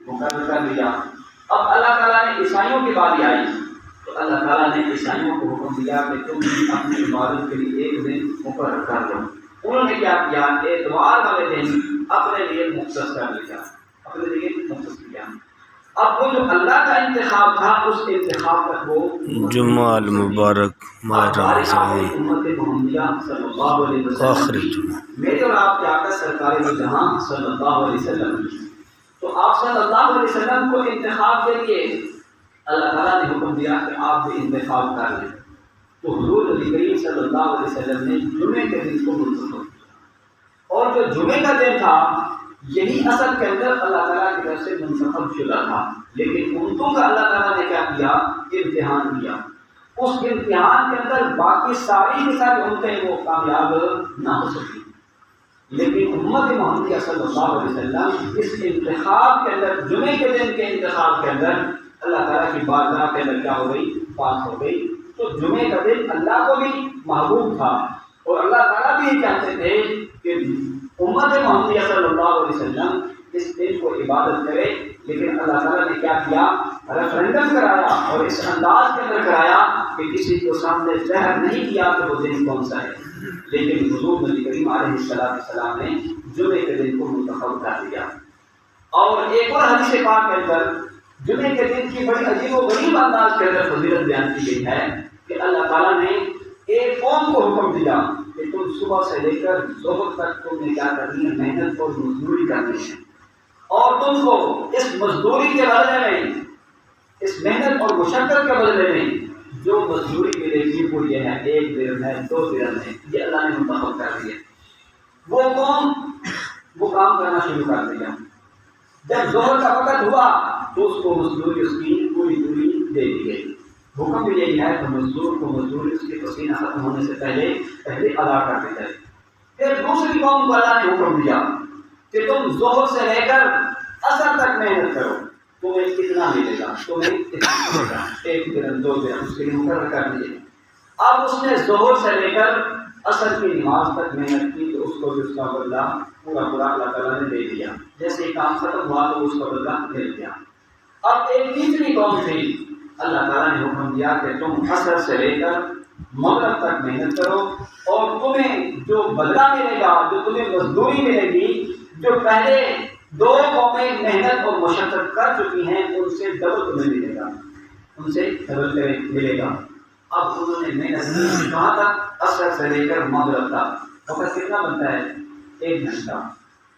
مقرر کر دیا۔ اب اللہ تعالیٰ نے عیسائیوں کی باری آئی تو اللہ تعالیٰ نے عیسائیوں کو حکم دیا کہ تم اپنی عبادت کے لیے ایک دن مقرر کر دو۔ انہوں نے کیا کیا؟ اتوار والے دن اپنے لیے مختص کر لیا، اپنے لیے مختص کیا۔ اب وہ جو اللہ کا انتخاب تھا اس انتخاب تک وہ جمعہ المبارک ماہ رمضان امت محمدیہ صلی اللہ علیہ وسلم آخری جمعہ، میرے اور آپ کے آقا سرکار دو جہاں صلی اللہ علیہ وسلم کی۔ تو آپ صلی اللہ علیہ وسلم کو انتخاب کے لیے اللہ تعالیٰ نے حکم دیا کہ آپ بھی انتخاب کر لیں۔ تو حضور نبی کریم صلی اللہ علیہ وسلم نے جمعے کے دن کو منتخب کیا، اور جو جمعے کا دن تھا یہی اصل کے اندر اللہ تعالیٰ کی طرف سے منتخب شدہ تھا، لیکن امتوں کا اللہ تعالیٰ نے کیا کیا؟ امتحان کیا۔ اس امتحان کے اندر باقی ساری کی ساری امتیں وہ کامیاب نہ ہو سکی، لیکن امت محمدیہ صلی اللہ علیہ وسلم اس انتخاب کے اندر، جمعے کے دن کے انتخاب کے اندر اللہ تعالیٰ کی بارگاہ کے اندر کیا ہو گئی؟ پاس ہو گئی۔ تو جمعے کا دن اللہ کو بھی محبوب تھا، اور اللہ تعالیٰ بھی یہ چاہتے تھے کہ امت محمدیہ صلی اللہ علیہ وسلم اس دن کو عبادت کرے، لیکن اللہ تعالیٰ نے کیا کیا؟ ریفرنڈم کرایا، اور اس انداز کے اندر کرایا کہ کسی کو سامنے ظاہر نہیں کیا کہ وہ دن کون سا ہے، لیکن حضور نبی کریم علیہ السلام نے جمعے کے دن کو منتخب کر دیا۔ اور ایک اور حدیث پاک کے اندر جمعے کے دن کی بڑی عجیب و غریب انداز کے اندر فضیلت بیان کی گئی ہے کہ اللہ تعالیٰ نے ایک قوم کو حکم دیا کہ تم صبح سے لے کر ظہر تک تم نے کیا کرنی ہے؟ محنت اور مزدوری کرنی ہے، اور تم کو اس مزدوری کے بدلے میں، اس محنت اور مشقت کے بدلے میں جو مزدوری ملے گی وہ یہ ہے 1 درہم ہے، 2 درہم ہے، یہ اللہ نے منتخب کر دیا۔ وہ قوم وہ کام کرنا شروع کر دیا۔ جب ظہر کا وقت ہوا تو اس کو مزدوری اس کی پوری پوری دے دی گئی۔ حکم بھی یہی ہے کہ مزدور کو مزدوری اس کے پسینہ ختم ہونے سے پہلے ادا کر دی جائے۔ پھر دوسری قوم کو اللہ نے حکم دیا کہ تم ظہر سے لے کر عصر تک محنت کرو، تمہیں کتنا ملے گا؟ تمہیں کتنا ملے گا؟ 1 درہم 2 درہم اس کے لیے مقرر کر دیے۔ اب اس نے ظہر سے لے کر عصر کی نماز تک محنت کی تو اس کو بھی اس کا بدلہ پورا اللہ تعالیٰ نے دے دیا۔ جیسے ہی کام ختم ہوا تو اس کا بدلہ دے دیا۔ اب ایک تیسری قوم تھی، اللہ تعالیٰ نے حکم دیا کہ تم عصر سے لے کر مغرب تک محنت کرو، اور تمہیں جو بدلہ ملے گا، جو تمہیں مزدوری ملے گی، جو پہلے 2 قومیں محنت اور مشقت کر چکی ہیں ان سے ڈبل تمہیں ملے گا، ان سے ڈبل ملے گا۔ اب انہوں نے محنت کہاں تک؟ عصر سے لے کر مغرب تک۔ وقت کتنا بنتا ہے؟ 1 گھنٹہ۔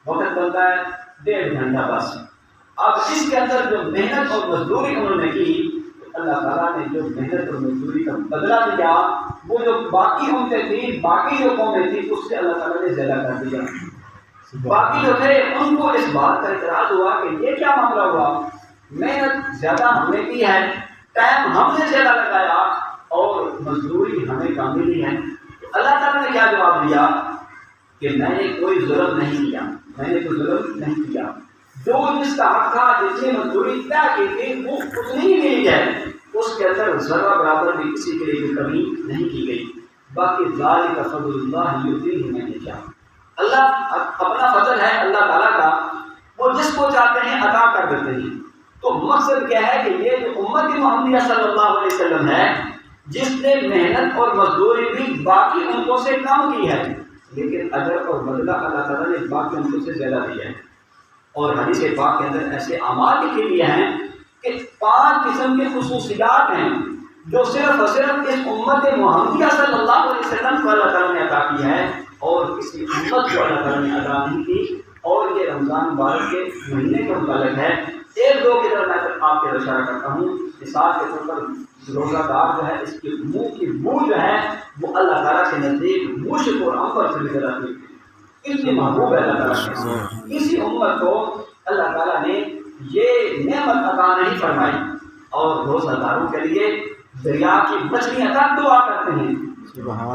وقت بنتا ہے 1.5 گھنٹہ بس۔ اب اس کے اندر جو محنت اور مزدوری انہوں نے کی، اللہ تعالیٰ نے جو محنت اور مزدوری کا بدلہ دیا وہ جو باقی امتیں تھیں، باقی جو قومیں تھیں، اس سے اللہ تعالیٰ نے زیادہ کر دیا۔ باقی جو تھے ان کو اس بات کا اعتراض ہوا کہ یہ کیا معاملہ ہوا؟ محنت زیادہ ہم نے کی ہے، ٹائم ہم نے زیادہ لگایا، اور مزدوری ہمیں کم ملی ہے۔ اللہ تعالیٰ نے کیا جواب دیا کہ میں نے کوئی ظلم نہیں کیا، میں نے کوئی ظلم نہیں کیا، جو جس کا حق تھا، جتنی مزدوری طے کی تھی وہ اتنی ہی ملی ہے، اس کے اندر ذرہ برابر بھی کسی کے لیے بھی کمی نہیں کی گئی۔ باقی ذالک فضل اللہ یؤتیہ من یشاء، اللہ اپنا فضل ہے اللہ تعالیٰ کا، وہ جس کو چاہتے ہیں عطا کر دیتے ہیں۔ تو مقصد کیا ہے کہ یہ جو امت محمدیہ صلی اللہ علیہ وسلم ہے، جس نے محنت اور مزدوری بھی باقی امتوں سے کم کی ہے، لیکن اجر اور بدلہ اللہ تعالیٰ نے باقی امتوں سے زیادہ دیا ہے۔ اور حدیث پاک کے اندر ایسے اعمال لکھے لیے ہیں کہ 5 قسم کے خصوصیات ہیں جو صرف اور صرف اس امت محمدیہ صلی اللہ علیہ وسلم کو اللہ تعالیٰ نے عطا کی ہے، اور کسی امت کو اللہ تعالیٰ نے عطا نہیں کی، اور یہ رمضان مبارک کے مہینے کے متعلق ہے۔ 1-2 کی طرف میں آپ کے اشارہ کرتا ہوں۔ مثال کے طور پر روزہ دار جو ہے، اس کے منہ کی بو جو ہے وہ اللہ تعالیٰ کے نزدیک مشک اور عنبر سے نظر آتی ہے، اس لیے محبوب ہے اللہ تعالیٰ کے۔ اسی امت کو اللہ تعالیٰ نے یہ نعمت عطا نہیں فرمائی، اور روزہ داروں کے لیے دریا کی مچھلیاں تک دعا کرتے ہیں،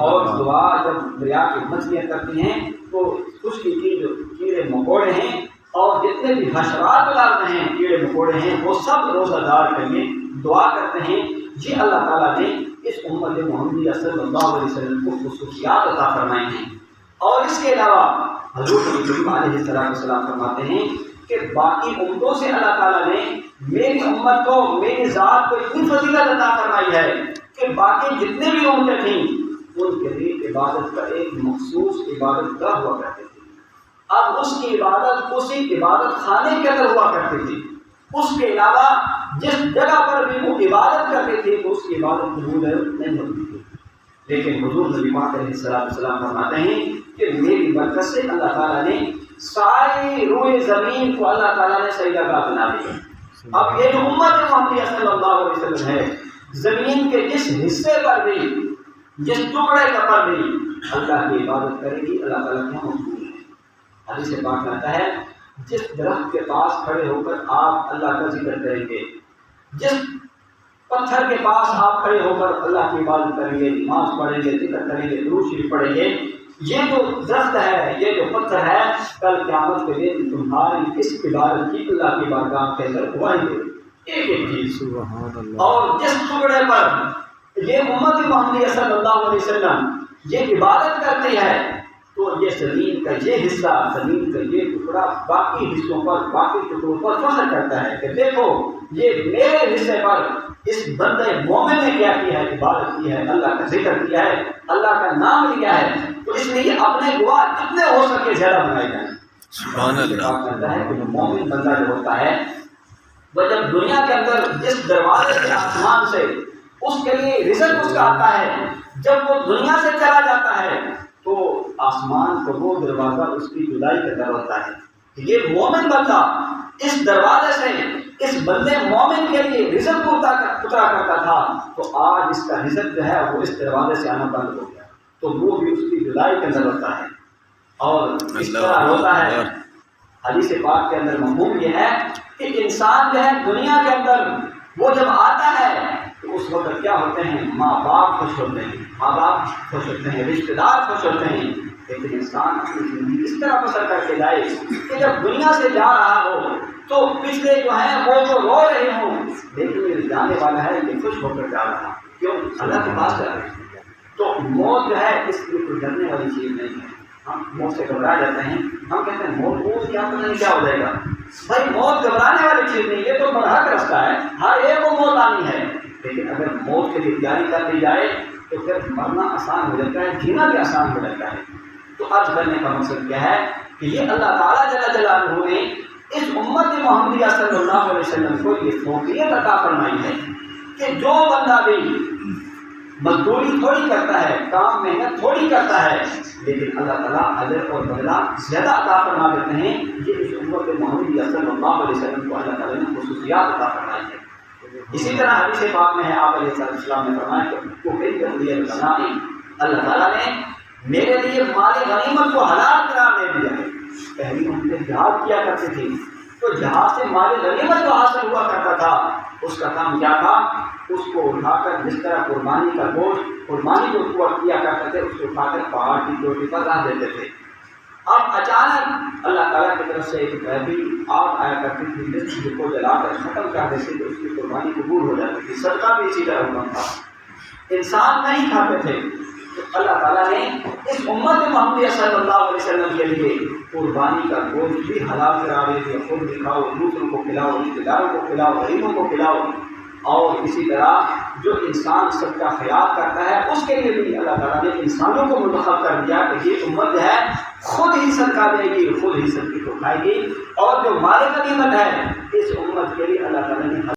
اور دعا جب دریا کی مچھلیاں کرتی ہیں تو خشکی کی جو کیڑے مکوڑے ہیں اور جتنے بھی حشرات لازم ہیں، کیڑے مکوڑے ہیں، وہ سب روزہ دار کے لیے دعا کرتے ہیں۔ یہ اللہ تعالیٰ نے اس امت محمدیہ صلی اللہ علیہ وسلم کو خصوصیات عطا فرمائے ہیں۔ اور اس کے علاوہ حضور نبی کریم علیہ السلام فرماتے ہیں کہ باقی امتوں سے اللہ تعالیٰ امت کو میری ذات کو اتنی فضیلت عطا فرمائی ہے کہ باقی جتنے بھی امتیں تھیں ان کے لیے عبادت کا ایک مخصوص عبادت گاہ ہوا کرتی تھی. اب اس کی عبادت اسی عبادت خانے کے اندر ہوا کرتی تھی. اس کے علاوہ جس جگہ پر بھی وہ عبادت کرتے تھے تو اس کی عبادت قبول نہیں ہوتی تھی. لیکن حضور نبی پاک علیہ السلام فرماتے ہیں کہ میری برکت سے اللہ تعالیٰ نے ساری روئے زمین کو اللہ تعالیٰ نے سجدہ گاہ بنا دیا. اب یہ جو امت محمدیہ صلی اللہ علیہ وسلم ہے زمین کے جس حصے پر بھی جس ٹکڑے پر بھی اللہ کی عبادت کرے گی اللہ تعالیٰ کیا مقبول ہے. حدیث پاک میں آتا ہے جس درخت کے پاس کھڑے ہو کر آپ اللہ کا ذکر کریں گے, جس پتھر کے پاس آپ کھڑے ہو کر اللہ کی عبادت کریں گے, نماز پڑھیں گے, ذکر کریں گے, درود شریف پڑھیں گے, یہ جو درخت ہے, یہ جو پتھر ہے, کل قیامت کے دن تمہاری اس عبادت کی اللہ کی بارگاہ کے اندر گواہی دے ایک ایک چیز. اور جس ٹکڑے پر یہ امت محمدیہ صلی اللہ علیہ وسلم یہ عبادت کرتی ہے تو یہ زمین کا یہ حصہ, زمین کا یہ ٹکڑا باقی حصوں پر, باقی ٹکڑوں پر فخر کرتا ہے کہ دیکھو یہ میرے حصے پر اس بندے مومن نے کیا کیا ہے, عبادت کی ہے, اللہ کا ذکر کیا ہے, اللہ کا نام لیا ہے. تو اس لیے اپنے گواہ جتنے ہو سکے زیادہ بنائے جائیں. سبحان اللہ. کہتا ہے کہ مومن بندہ جو ہوتا ہے وہ جب دنیا کے اندر جس دروازے سے آسمان سے اس کے لیے رزق اس کا آتا ہے, جب وہ دنیا سے چلا جاتا ہے تو آسمان کو وہ دروازہ اس کی جدائی کا در ہوتا ہے. یہ مومن بندہ اس دروازے سے اس بندے مومن کے لیے رزق کو اترا کرتا تھا تو آج اس کا رزق جو ہے وہ اس دروازے سے آنا بند ہو گیا تو وہ بھی اس کی جدائی کے اندر ہوتا ہے. اور اس طرح ہوتا ہے. حدیث پاک کے اندر مفہوم یہ ہے کہ انسان جو ہے دنیا کے اندر وہ جب آتا ہے تو اس وقت کیا ہوتے ہیں, ماں باپ خوش ہوتے ہیں, ماں باپ خوش ہوتے ہیں, رشتے دار خوش ہوتے ہیں. لیکن انسان اپنی زندگی اس طرح بسر کر کے جائے کہ جب دنیا سے جا رہا ہو تو پچھلے جو ہیں وہ جو رو رہے ہوں لیکن یہ جانے والا ہے کہ خوش ہو کر جا رہا, کیوں اللہ کے پاس جا رہے ہیں. تو موت جو ہے اس لیے کوئی ڈرنے والی چیز نہیں ہے. ہم موت سے گھبرا جاتے ہیں, ہم کہتے ہیں موت کیا پتہ نہیں کیا ہو جائے گا. بھائی موت گھبرانے والی چیز نہیں, یہ تو برحق رستہ ہے, ہر ایک کو موت آنی ہے. لیکن اگر موت کے لیے تیاری کر دی جائے تو پھر مرنا آسان ہو جاتا ہے, جینا بھی آسان ہو جاتا ہے. تو آج کرنے کا مقصد کیا ہے کہ یہ اللہ تعالیٰ جل جلالہ نے اس امت محمدیہ صلی اللہ علیہ وسلم کو یہ فوقیت عطا فرمائی ہے کہ جو بندہ بھی مزدوری تھوڑی کرتا ہے, کام محنت تھوڑی کرتا ہے, لیکن اللہ تعالیٰ اجر اور بدلہ زیادہ عطا فرما دیتے ہیں. یہ اس امت محمدیہ صلی اللہ علیہ وسلم کو اللہ تعالیٰ نے خصوصیات عطا فرمائی ہے. اسی طرح حدیث پاک میں ہے آپ علیہ السلام نے فرمایا کہ اللہ تعالیٰ نے میرے لیے مال غنیمت کو حلال قرار دے دیا ہے. پہلی امتیں جہاد کیا کرتی تھی تو جہاد سے مال غنیمت جو حاصل ہوا کرتا تھا اس کا کام کیا تھا, اس کو اٹھا کر جس طرح قربانی کا گوشت, قربانی جو کیا کرتے تھے اس کو اٹھا کر پہاڑ کی چوٹی پر رکھ دیتے تھے. اب اچانک اللہ تعالیٰ کی طرف سے ایک غیبی آگ آیا کرتی تھی جس کو جلا کر ختم کر دیتے تھے, اس کی قربانی قبول ہو جاتی تھی. صدقہ بھی اسی طرح ہوتا تھا, انسان نہیں کھاتے تھے. تو اللہ تعالیٰ نے اس امت محمدیہ صلی اللہ علیہ وسلم کے لیے قربانی کا گوشت بھی حلال قرار دے دیا. خود بھی کھاؤ, دوسروں کو کھلاؤ, رشتے داروں کو کھلاؤ, غریبوں کو کھلاؤ. اور اسی طرح جو انسان سب کا خیال کرتا ہے اس کے لیے بھی اللہ تعالیٰ نے انسانوں کو منتخب کر دیا کہ یہ امت ہے خود ہی صدقہ دے گی, خود ہی صدقے کو کھائے گی. اور جو مال غنیمت ہے اس امت کے لیے اللہ تعالیٰ نے